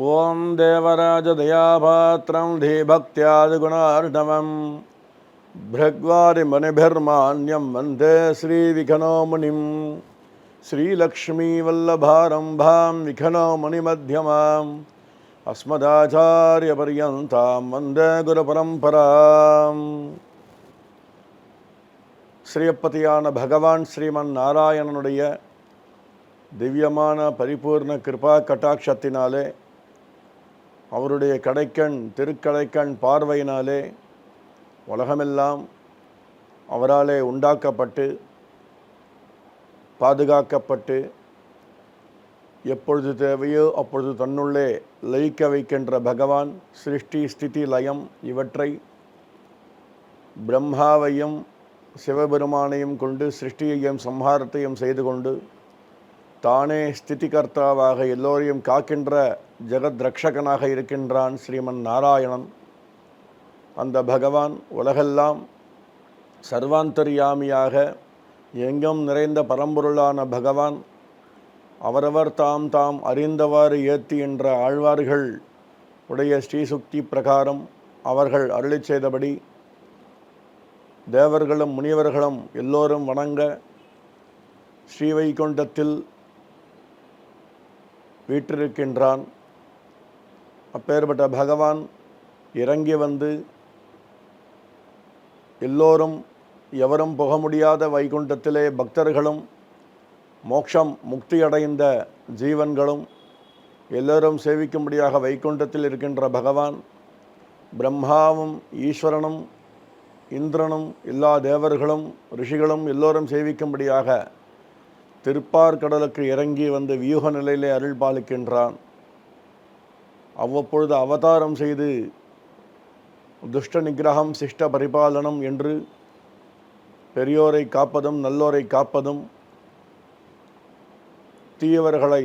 ஓம் தேவராஜதயாபாத்திரம் தீபக்தியாதிகுணார்ணவம் பிருக்வாரிமணிபிர்மான்யம் வந்தே ஸ்ரீவிகனோமுனிம் ஸ்ரீலக்ஷ்மீவல்லபாரம்பாம் விகனோமுனிமத்தியமாம் அஸ்மதாச்சாரியபர்யந்தாம் வந்தே குருபரம்பராம். ஸ்ரீயப்பதியான பகவான் ஸ்ரீமன் நாராயணனுடைய திவ்யமான பரிபூர்ண கிருபா கட்டாட்சத்தினாலே, அவருடைய கடைக்கண் திருக்கடைக்கண் பார்வையினாலே உலகமெல்லாம் அவராலே உண்டாக்கப்பட்டு பாதுகாக்கப்பட்டு எப்பொழுது தேவையோ அப்பொழுது தன்னுள்ளே லயிக்க வைக்கின்ற பகவான் சிருஷ்டி ஸ்திதி லயம் இவற்றை பிரம்மாவையும் சிவபெருமானையும் கொண்டு சிருஷ்டியையும் சம்ஹாரத்தையும் செய்து கொண்டு தானே ஸ்திதிகர்த்தாவாக எல்லோரையும் காக்கின்ற ஜெகத் ரக்ஷகனாக இருக்கின்றான் ஸ்ரீமன் நாராயணன். அந்த பகவான் உலகெல்லாம் சர்வாந்தர்யாமியாக எங்கும் நிறைந்த பரம்பொருளான பகவான் அவரவர் தாம் தாம் அறிந்தவாறு ஏத்தி என்ற ஆழ்வார்கள் உடைய ஸ்ரீசுக்தி பிரகாரம் அவர்கள் அருளி செய்தபடி தேவர்களும் முனிவர்களும் எல்லோரும் வணங்க ஸ்ரீவைகுண்டத்தில் வீற்றிருக்கின்றான். அப்பேற்பட்ட பகவான் இறங்கி வந்து எல்லோரும் எவரும் புக முடியாத வைகுண்டத்திலே பக்தர்களும் மோட்சம் முக்தியடைந்த ஜீவன்களும் எல்லோரும் சேவிக்கும்படியாக வைகுண்டத்தில் இருக்கின்ற பகவான் பிரம்மாவும் ஈஸ்வரனும் இந்திரனும் எல்லா தேவர்களும் ரிஷிகளும் எல்லோரும் சேவிக்கும்படியாக திருப்பார்கடலுக்கு இறங்கி வந்து வியூக நிலையிலே அருள் பாலிக்கின்றான். அவ்வப்பொழுது அவதாரம் செய்து துஷ்ட நிகிரகம் சிஷ்ட பரிபாலனம் என்று பெரியோரை காப்பதும் நல்லோரை காப்பதும் தீயவர்களை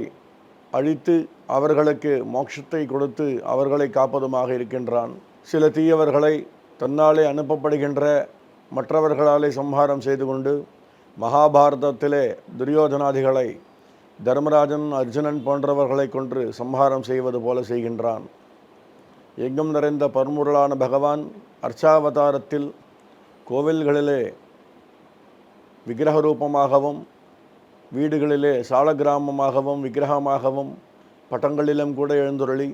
அழித்து அவர்களுக்கு மோட்சத்தை கொடுத்து அவர்களை காப்பதுமாக இருக்கின்றான். சில தீயவர்களை தன்னாலே அனுப்பப்படுகின்ற மற்றவர்களாலே சம்ஹாரம் செய்து கொண்டு மகாபாரதத்திலே துரியோதனாதிகளை தர்மராஜன் அர்ஜுனன் போன்றவர்களை கொன்று சம்ஹாரம் செய்வது போல செய்கின்றான். எங்கும் நிறைந்த பரம்பொருளான பகவான் அர்ச்சாவதாரத்தில் கோவில்களிலே விக்கிரக ரூபமாகவும் வீடுகளிலே சாலக்கிராமமாகவும் விக்கிரகமாகவும் பட்டங்களிலும் கூட எழுந்துருளி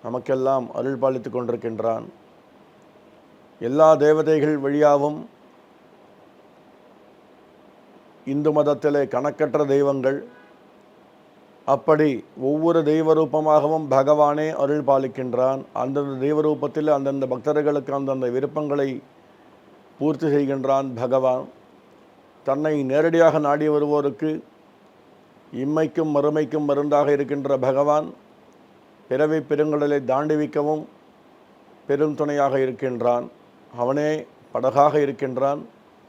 நமக்கெல்லாம் அருள் பாலித்து கொண்டிருக்கின்றான். எல்லா தேவதைகள் வழியாகவும் இந்து மதத்திலே கணக்கற்ற தெய்வங்கள், அப்படி ஒவ்வொரு தெய்வ ரூபமாகவும் பகவானே அருள் பாலிக்கின்றான். அந்தந்த தெய்வ ரூபத்தில் அந்தந்த பக்தர்களுக்கு அந்தந்த விருப்பங்களை பூர்த்தி செய்கின்றான் பகவான். தன்னை நேரடியாக நாடி வருவோருக்கு இம்மைக்கும் மறுமைக்கும் மருந்தாக இருக்கின்ற பகவான் பிறவி பெருங்கடலை தாண்டிவிக்கவும் பெரும் துணையாக இருக்கின்றான். அவனே படகாக இருக்கின்றான்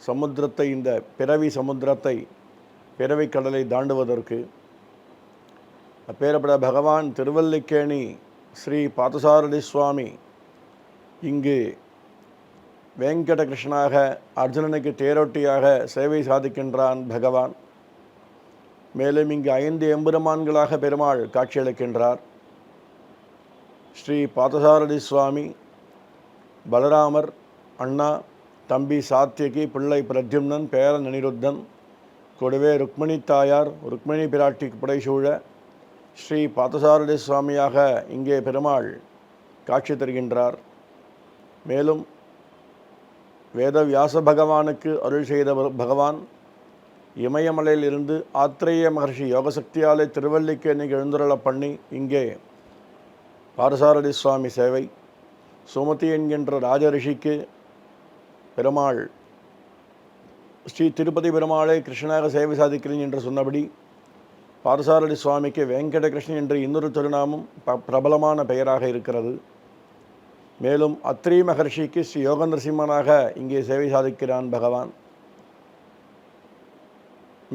சமுத்திரத்தை, இந்த பிறவி சமுத்திரத்தை பிறவி கடலை தாண்டுவதற்கு. அப்பேற்பட்ட பகவான் திருவல்லிக்கேணி ஸ்ரீ பார்த்தசாரதி சுவாமி இங்கு வெங்கடகிருஷ்ணனாக அர்ஜுனனுக்கு தேரோட்டியாக சேவை சாதிக்கின்றான் பகவான். மேலும் இங்கு 5 எம்பெருமான்களாக பெருமாள் காட்சியளிக்கின்றார். ஸ்ரீ பார்த்தசாரதி சுவாமி, பலராமர், அண்ணா, தம்பி சாத்தியகி, பிள்ளை பிரத்யும்னன், பேரன் அனிருத்தன், கூடவே ருக்மிணி தாயார், ருக்மிணி பிராட்டிக்கு புடைசூழ ஸ்ரீ பார்த்தசாரதி சுவாமியாக இங்கே பெருமாள் காட்சி தருகின்றார். மேலும் வேதவியாச பகவானுக்கு அருள் செய்த பகவான் இமயமலையில் இருந்து ஆத்ரேய மகர்ஷி யோகசக்தியாலே திருவல்லிக்கேணிக்கு எழுந்துருள பண்ணி இங்கே பார்த்தசாரதி சுவாமி சேவை. சுமதி என்கின்ற ராஜரிஷிக்கு பெருமாள் ஸ்ரீ திருப்பதி பெருமாளை கிருஷ்ணனாக சேவை சாதிக்கிறேன் என்று சொன்னபடி பார்த்தசாரதி சுவாமிக்கு வெங்கடகிருஷ்ணன் என்று இன்னொரு திருநாமம் பிரபலமான பெயராக இருக்கிறது. மேலும் அத்ரி மகர்ஷிக்கு ஸ்ரீ யோக நரசிம்மனாக இங்கே சேவை சாதிக்கிறான் பகவான்.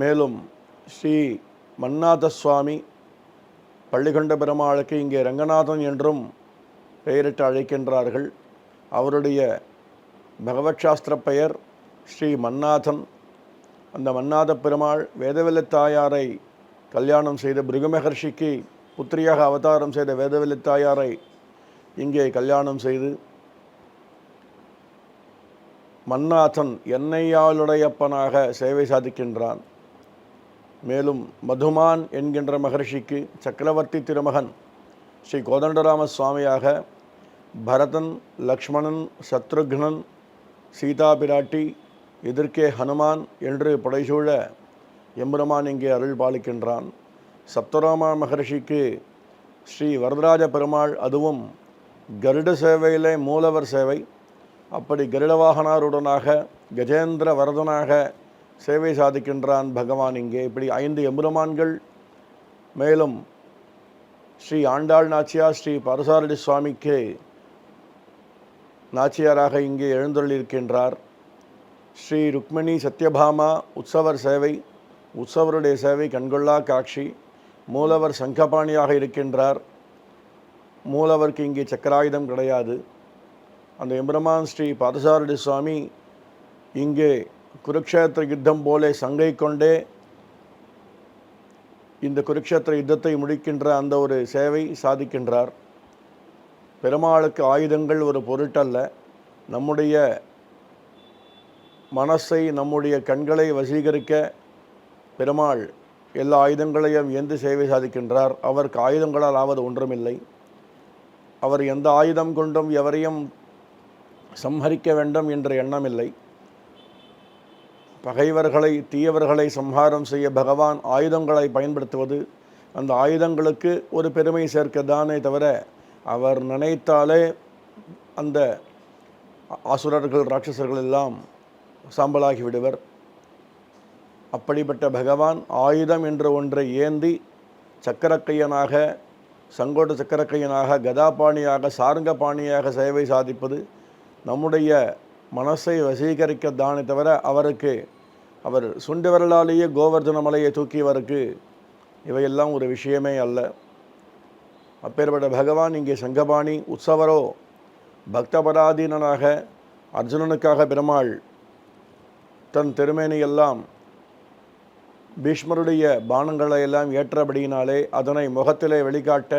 மேலும் ஸ்ரீ மன்னாத சுவாமி பள்ளிகொண்ட பெருமாளுக்கு இங்கே ரங்கநாதன் என்றும் பெயரிட்டு அழைக்கின்றார்கள். அவருடைய பகவத் சாஸ்திர பெயர் ஸ்ரீ மன்னாதன். அந்த மன்னாத பெருமாள் வேதவல்லி தாயாரை கல்யாணம் செய்த பிருகு மகர்ஷிக்கு புத்திரியாக அவதாரம் செய்த வேதவல்லி தாயாரை இங்கே கல்யாணம் செய்து மன்னாதன் என்னையாளுடையப்பனாக சேவை சாதிக்கின்றான். மேலும் மதுமான் என்கின்ற மகர்ஷிக்கு சக்கரவர்த்தி திருமகன் ஸ்ரீ கோதண்டராம சுவாமியாக பரதன், லக்ஷ்மணன், சத்ருக்னன், சீதா பிராட்டி, எதிர்க்கே ஹனுமான் என்று புடைசூழ எம்பெருமான் இங்கே அருள் பாலிக்கின்றான். சப்தராம மகர்ஷிக்கு ஸ்ரீ வரதராஜ பெருமாள், அதுவும் கருட சேவையிலே மூலவர் சேவை. அப்படி கருடவாகனாருடனாக கஜேந்திர வரதனாக சேவை சாதிக்கின்றான் பகவான் இங்கே. இப்படி 5 எம்பெருமான்கள். மேலும் ஸ்ரீ ஆண்டாள் நாச்சியார் ஸ்ரீ பரசாரதி சுவாமிக்கு நாச்சியாராக இங்கே எழுந்தருளிருக்கின்றார். ஸ்ரீ ருக்மிணி சத்யபாமா உற்சவர் சேவை, உற்சவருடைய சேவை கண்கொள்ளா காட்சி. மூலவர் சங்கபாணியாக இருக்கின்றார். மூலவருக்கு இங்கே சக்கராயுதம் கிடையாது. அந்த எம்பெருமான் ஸ்ரீ பாதசாரதி சுவாமி இங்கே குருக்ஷேத்திர யுத்தம் போலே சங்கை கொண்டே இந்த குருக்ஷேத்திர யுத்தத்தை முடிக்கின்ற அந்த ஒரு சேவை சாதிக்கின்றார். பெருமாளுக்கு ஆயுதங்கள் ஒரு பொருட்டல்ல. நம்முடைய மனசை, நம்முடைய கண்களை வசீகரிக்க பெருமாள் எல்லா ஆயுதங்களையும் ஏந்தி சேவை சாதிக்கின்றார். அவருக்கு ஆயுதங்களால் ஆவது ஒன்றுமில்லை. அவர் எந்த ஆயுதம் கொண்டும் எவரையும் சம்ஹரிக்க வேண்டும் என்ற எண்ணமில்லை. பகைவர்களை, தீயவர்களை சம்ஹாரம் செய்ய பகவான் ஆயுதங்களை பயன்படுத்துவது அந்த ஆயுதங்களுக்கு ஒரு பெருமை சேர்க்கதானே தவிர அவர் நினைத்தாலே அந்த ஆசுரர்கள், ராட்சசர்கள் எல்லாம் சாம்பலாகி விடுவர். அப்படிப்பட்ட பகவான் ஆயுதம் என்ற ஒன்றை ஏந்தி சக்கரக்கையனாக, சங்கோட சக்கரக்கையனாக, கதாபாணியாக, சார்ங்கபாணியாக சேவை சாதிப்பது நம்முடைய மனசை வசீகரிக்கத்தானே தவிர அவருக்கு அவர் சுண்டு விரலாலேயே கோவர்தன மலையை தூக்கியவருக்கு இவையெல்லாம் ஒரு விஷயமே அல்ல. அப்பேற்பட்ட பகவான் இங்கே சங்கபாணி. உற்சவரோ பக்தபராதீனனாக அர்ஜுனனுக்காக பெருமாள் தன் திருமேனியெல்லாம் பீஷ்மருடைய பானங்களை எல்லாம் ஏற்றபடியினாலே அதனை முகத்திலே வெளிக்காட்ட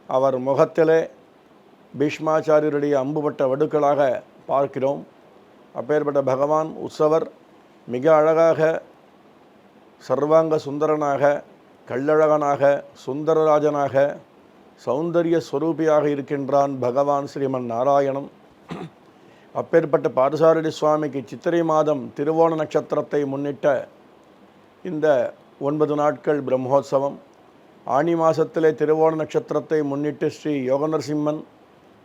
அவர் முகத்திலே பீஷ்மாச்சாரியருடைய அம்புபட்ட வடுக்களாக பார்க்கிறோம். அப்பேற்பட்ட பகவான் உற்சவர் மிக அழகாக சர்வாங்க சுந்தரனாக, கள்ளழகனாக, சுந்தரராஜனாக, சௌந்தரிய ஸ்வரூபியாக இருக்கின்றான் பகவான் ஸ்ரீமன் நாராயணன். அப்பேற்பட்ட பாதசாரதி சுவாமிக்கு சித்திரை மாதம் திருவோண நட்சத்திரத்தை முன்னிட்ட இந்த 9 நாட்கள் பிரம்மோற்சவம். ஆனி மாதத்திலே திருவோண நட்சத்திரத்தை முன்னிட்டு ஸ்ரீ யோகநரசிம்மன்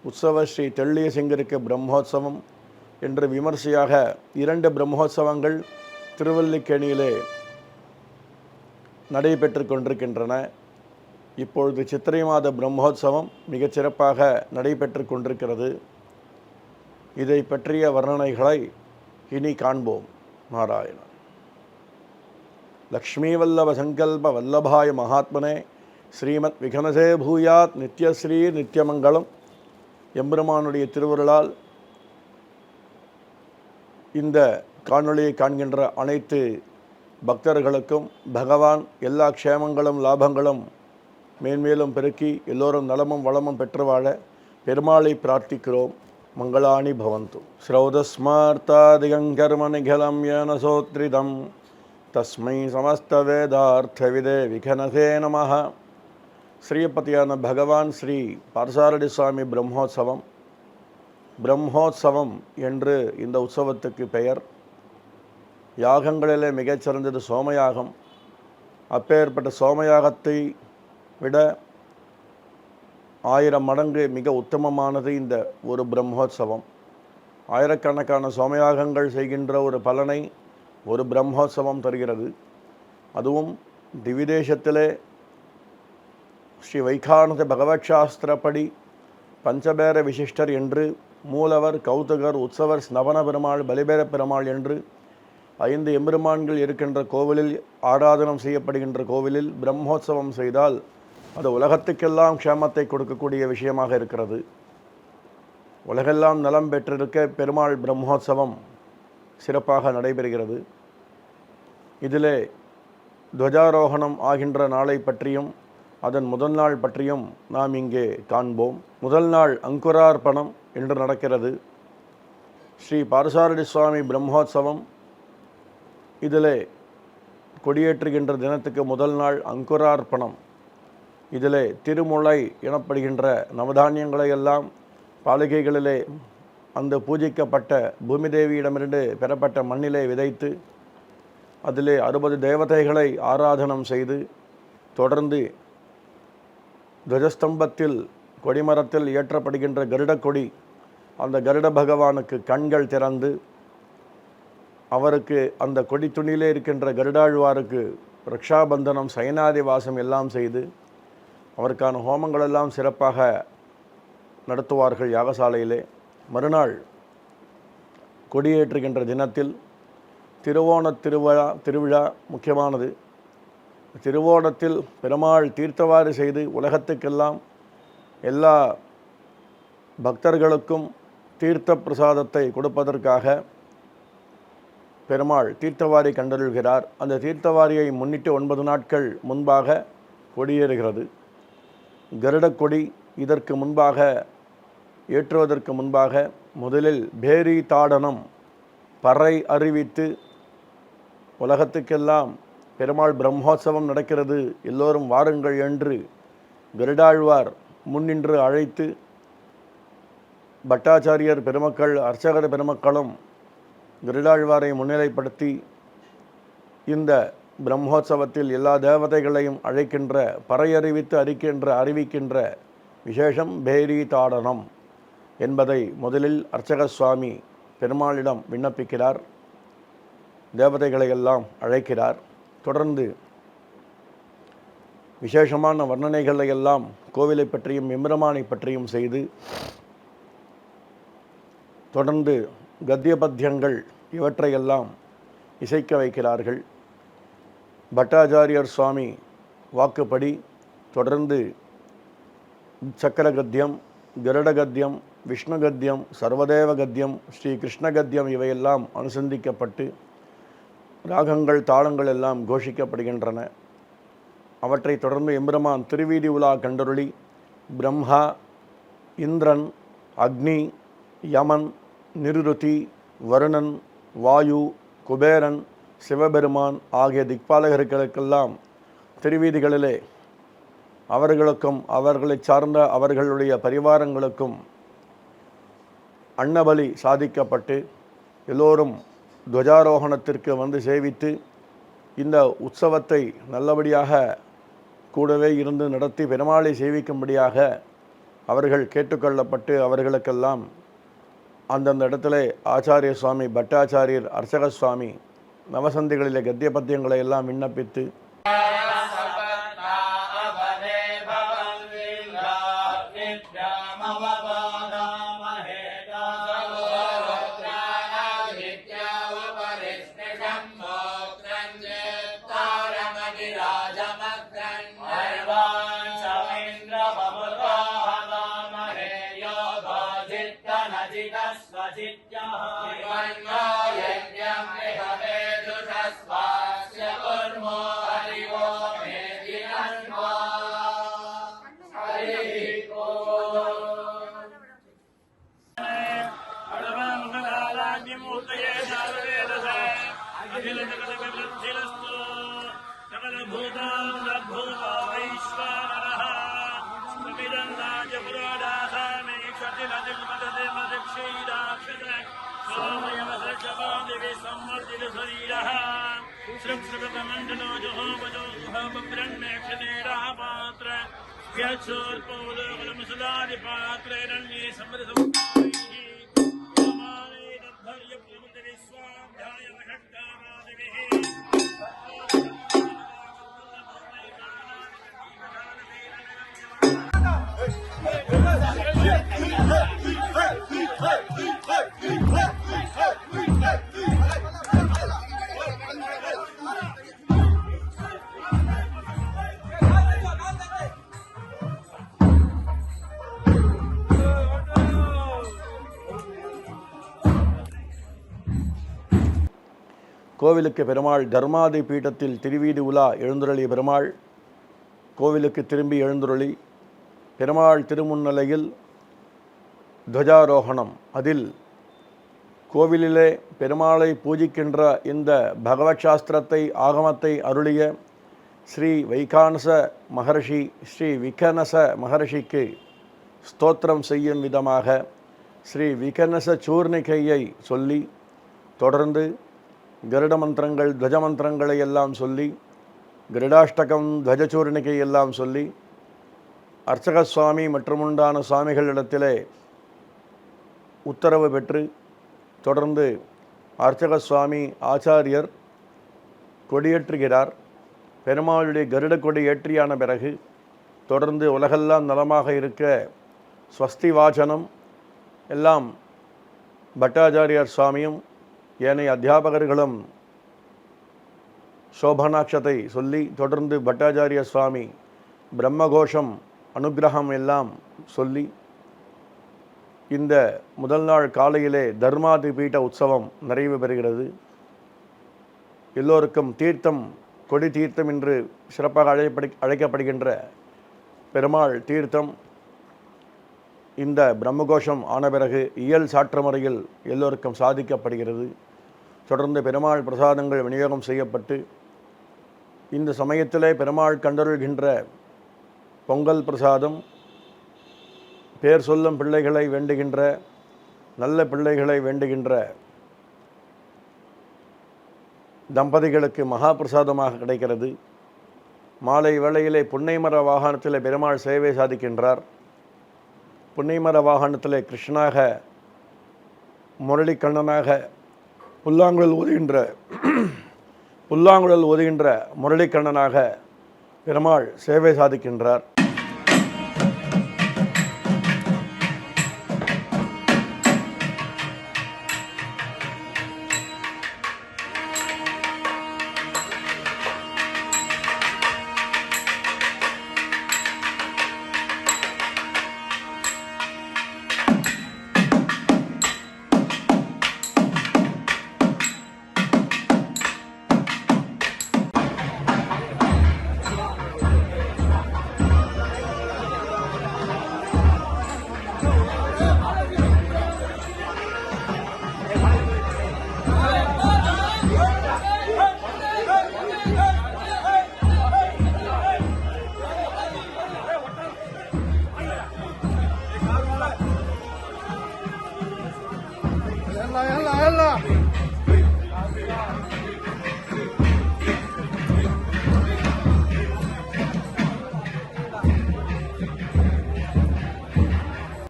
உற்சவ ஸ்ரீ தெள்ளிய சிங்கருக்கு பிரம்மோற்சவம் என்று விமர்சையாக 2 பிரம்மோற்சவங்கள் திருவல்லிக்கேணியிலே நடைபெற்று கொண்டிருக்கின்றன. இப்பொழுது சித்திரை மாத பிரம்மோற்சவம் மிகச் சிறப்பாக நடைபெற்று கொண்டிருக்கிறது. இதை பற்றிய வர்ணனைகளை இனி காண்போம். நாராயணன். லக்ஷ்மீவல்லப சங்கல்ப வல்லபாய மகாத்மனே ஸ்ரீமத் விகனசே பூயாத் நித்யஸ்ரீ நித்யமங்கலம். எம்பெருமானுடைய திருவருளால் இந்த காணொளியை காண்கின்ற அனைத்து பக்தர்களுக்கும் பகவான் எல்லா க்ஷேமங்களும் லாபங்களும் மேன்மேலும் பெருக்கி எல்லோரும் நலமும் வளமும் பெற்று வாழ பெருமாளை பிரார்த்திக்கிறோம். மங்களாணி பவந்து. ஸ்ரௌதஸ்மார்த்தாதிகங்கர்ம நிகலம் ஏன சோத்ரிதம் தஸ்மை சமஸ்த வேதார்த்தவிதே விகனசே நமஹ. ஸ்ரீபதியான பகவான் ஸ்ரீ பார்சாரதி சுவாமி பிரம்மோற்சவம். பிரம்மோற்சவம் என்று இந்த உற்சவத்துக்கு பெயர். யாகங்களிலே மிகச்சிறந்தது சோமயாகம். அப்பேற்பட்ட சோமயாகத்தை விட 1000 மடங்கு மிக உத்தமமானது இந்த ஒரு பிரம்மோற்சவம். ஆயிரக்கணக்கான சோமயாகங்கள் செய்கின்ற ஒரு பலனை ஒரு பிரம்மோற்சவம் தருகிறது. அதுவும் திவிதேசத்திலே ஸ்ரீ வைகானத பகவத் சாஸ்திரப்படி பஞ்சபேர விசிஷ்டர் என்று மூலவர், கௌதகர், உற்சவர், ஸ்நவன பெருமாள், பலிபேர பெருமாள் என்று 5 எம்பெருமான்கள் இருக்கின்ற கோவிலில் ஆராதனம் செய்யப்படுகின்ற கோவிலில் பிரம்மோற்சவம் செய்தால் அது உலகத்துக்கெல்லாம் க்ஷேமத்தை கொடுக்கக்கூடிய விஷயமாக இருக்கிறது. உலகெல்லாம் நலம் பெற்றிருக்க பெருமாள் பிரம்மோற்சவம் சிறப்பாக நடைபெறுகிறது. இதிலே துவஜாரோகணம் ஆகின்ற நாளை பற்றியும் அதன் முதல் நாள் பற்றியும் நாம் இங்கே காண்போம். முதல் நாள் அங்குரார்ப்பணம் என்று நடக்கிறது. ஸ்ரீ பார்த்தசாரதி சுவாமி பிரம்மோற்சவம். இதிலே கொடியேற்றுகின்ற தினத்துக்கு முதல் நாள் அங்குரார்ப்பணம். இதிலே திருமுலை எனப்படுகின்ற நவதானியங்களை எல்லாம் பாலிகைகளிலே அந்த பூஜிக்கப்பட்ட பூமி தேவியிடமிருந்து பெறப்பட்ட மண்ணிலே விதைத்து அதிலே 60 தேவதைகளை ஆராதனம் செய்து தொடர்ந்து துவஜஸ்தம்பத்தில் கொடிமரத்தில் ஏற்றப்படுகின்ற கருட கொடி, அந்த கருட பகவானுக்கு கண்கள் திறந்து அவருக்கு அந்த கொடி துணியிலே இருக்கின்ற கருடாழ்வாருக்கு ரக்ஷாபந்தனம் சயனாதிவாசம் எல்லாம் செய்து அவருக்கான ஹோமங்கள் எல்லாம் சிறப்பாக நடத்துவார்கள் யாகசாலையிலே. மறுநாள் கொடியேற்றுகின்ற தினத்தில் திருவோணத் திருவிழா முக்கியமானது. திருவோணத்தில் பெருமாள் தீர்த்தவாரி செய்து உலகத்துக்கெல்லாம் எல்லா பக்தர்களுக்கும் தீர்த்த பிரசாதத்தை கொடுப்பதற்காக பெருமாள் தீர்த்தவாரி கண்டருள்கிறார். அந்த தீர்த்தவாரியை முன்னிட்டு 9 நாட்கள் முன்பாக கொடியேறுகிறது. கருடக்கொடி இதற்கு முன்பாக ஏற்றுவதற்கு முன்பாக முதலில் பேரி தாடனம் பறை அறிவித்து உலகத்துக்கெல்லாம் பெருமாள் பிரம்மோற்சவம் நடக்கிறது, எல்லோரும் வாருங்கள் என்று கருடாழ்வார் முன்னின்று அழைத்து பட்டாச்சாரியர் பெருமக்கள் அர்ச்சகர் பெருமக்களும் கருடாழ்வாரை முன்னிலைப்படுத்தி இந்த பிரம்மோற்சவத்தில் எல்லா தேவதைகளையும் அழைக்கின்ற பறையறிவித்து அறிவிக்கின்ற விசேஷம் பேரி தாடனம் என்பதை முதலில் அர்ச்சக சுவாமி பெருமாளிடம் விண்ணப்பிக்கிறார். தேவதைகளை எல்லாம் அழைக்கிறார். தொடர்ந்து விசேஷமான வர்ணனைகளை எல்லாம் கோவிலை பற்றியும் எம்பெருமானை பற்றியும் செய்து தொடர்ந்து கத்திய பத்தியங்கள் இவற்றையெல்லாம் இசைக்க வைக்கிறார்கள். பட்டாச்சாரியர் சுவாமி வாக்குப்படி தொடர்ந்து சக்கர கத்தியம், கருட கத்தியம், விஷ்ணு கத்தியம், சர்வதேவ கத்தியம், ஸ்ரீ கிருஷ்ண கத்தியம் இவையெல்லாம் அனுசந்திக்கப்பட்டு ராகங்கள் தாளங்கள் எல்லாம் கோஷிக்கப்படுகின்றன. அவற்றை தொடர்ந்து எம்பெருமான் திருவீதி உலா கண்டருளி பிரம்மா, இந்திரன், அக்னி, யமன், நிருருதி, வருணன், வாயு, குபேரன், சிவபெருமான் ஆகிய திக்பாலகர்களுக்கெல்லாம் திருவீதிகளிலே அவர்களுக்கும் அவர்களை சார்ந்த அவர்களுடைய பரிவாரங்களுக்கும் அன்னபலி சாதிக்கப்பட்டு எல்லோரும் துவஜாரோகணத்திற்கு வந்து சேவித்து இந்த உற்சவத்தை நல்லபடியாக கூடவே இருந்து நடத்தி பெருமாளை சேவிக்கும்படியாக அவர்கள் கேட்டுக்கொள்ளப்பட்டு அவர்களுக்கெல்லாம் அந்தந்த இடத்திலே ஆச்சாரிய சுவாமி பட்டாச்சாரியர் அர்ச்சக சுவாமி நவசந்திகளிலே கத்திய பத்தியங்களை எல்லாம் விண்ணப்பித்து கோவிலுக்கு பெருமாள் தர்மாதி பீட்டத்தில் திருவீதி உலா எழுந்தருளிய பெருமாள் கோவிலுக்கு திரும்பி எழுந்துருளி பெருமாள் திருமுன்னிலையில் துவஜாரோகணம், அதில் கோவிலிலே பெருமாளை பூஜிக்கின்ற இந்த பகவத் சாஸ்திரத்தை ஆகமத்தை அருளிய ஸ்ரீ வைகானச மகர்ஷி ஸ்ரீ விகனச மகர்ஷிக்கு ஸ்தோத்திரம் செய்யும் விதமாக ஸ்ரீ விகனச சூர்ணிகையை சொல்லி தொடர்ந்து கருட மந்திரங்கள் துவஜ மந்திரங்களை எல்லாம் சொல்லி கருடாஷ்டகம் துவஜசூர்ணிகை எல்லாம் சொல்லி அர்ச்சக சுவாமி மற்றும் உண்டான சுவாமிகளிடத்திலே உத்தரவு பெற்று தொடர்ந்து அர்ச்சக சுவாமி ஆச்சாரியர் கொடியேற்றுகிறார். பெருமாளுடைய கருட கொடி ஏற்றியான பிறகு தொடர்ந்து உலகெல்லாம் நலமாக இருக்க ஸ்வஸ்தி வாசனம் எல்லாம் பட்டாச்சாரியார் சுவாமியும் ஏனைய அத்தியாபகர்களும் சோபனாட்சத்தை சொல்லி தொடர்ந்து பட்டாச்சாரிய சுவாமி பிரம்மகோஷம் அனுகிரகம் எல்லாம் சொல்லி இந்த முதல் நாள் காலையிலே தர்மாதி பீட்ட உற்சவம் நிறைவு பெறுகிறது. எல்லோருக்கும் தீர்த்தம், கொடி தீர்த்தம் என்று சிறப்பாக அழைக்கப்படுகின்ற பெருமாள் தீர்த்தம் இந்த பிரம்மகோஷம் ஆன பிறகு இயல் சாற்று முறையில் எல்லோருக்கும் சாதிக்கப்படுகிறது. தொடர்ந்து பெருமாள் பிரசாதங்கள் விநியோகம் செய்யப்பட்டு இந்த சமயத்திலே பெருமாள் கண்டருள்கின்ற பொங்கல் பிரசாதம் பேர் சொல்லும் பிள்ளைகளை வேண்டுகின்ற நல்ல பிள்ளைகளை வேண்டுகின்ற தம்பதிகளுக்கு மகா பிரசாதமாக கிடைக்கிறது. மாலை வேளையிலே புன்னைமர வாகனத்தில் பெருமாள் சேவை சாதிக்கின்றார். புன்னைமர வாகனத்தில் கிருஷ்ணனாக முரளிக்கண்ணனாக புல்லாங்குழல் ஓதுகின்ற முரளிக்கண்ணனாக பெருமாள் சேவை சாதிக்கின்றார்.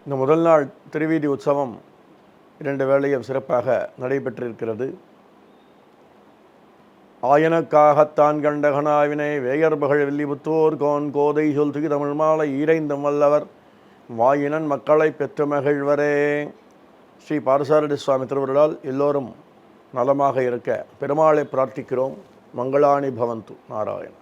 இந்த முதல் நாள் திருவீதி உற்சவம் 2 வேளையும் சிறப்பாக நடைபெற்றிருக்கிறது. ஆயனக்காகத்தான் கண்டகனாவினை வேயர்பகழ் வெள்ளிபுத்தோர் கோன் கோதை சொல் துகி தமிழ் மாலை ஈரைந்தும் வல்லவர் வாயினன் மக்களை பெற்று மகிழ்வரே. ஸ்ரீ பார்த்தசாரதி சுவாமி திருவருளால் எல்லோரும் நலமாக இருக்க பெருமாளை பிரார்த்திக்கிறோம். மங்களாணி பவந்து. நாராயண.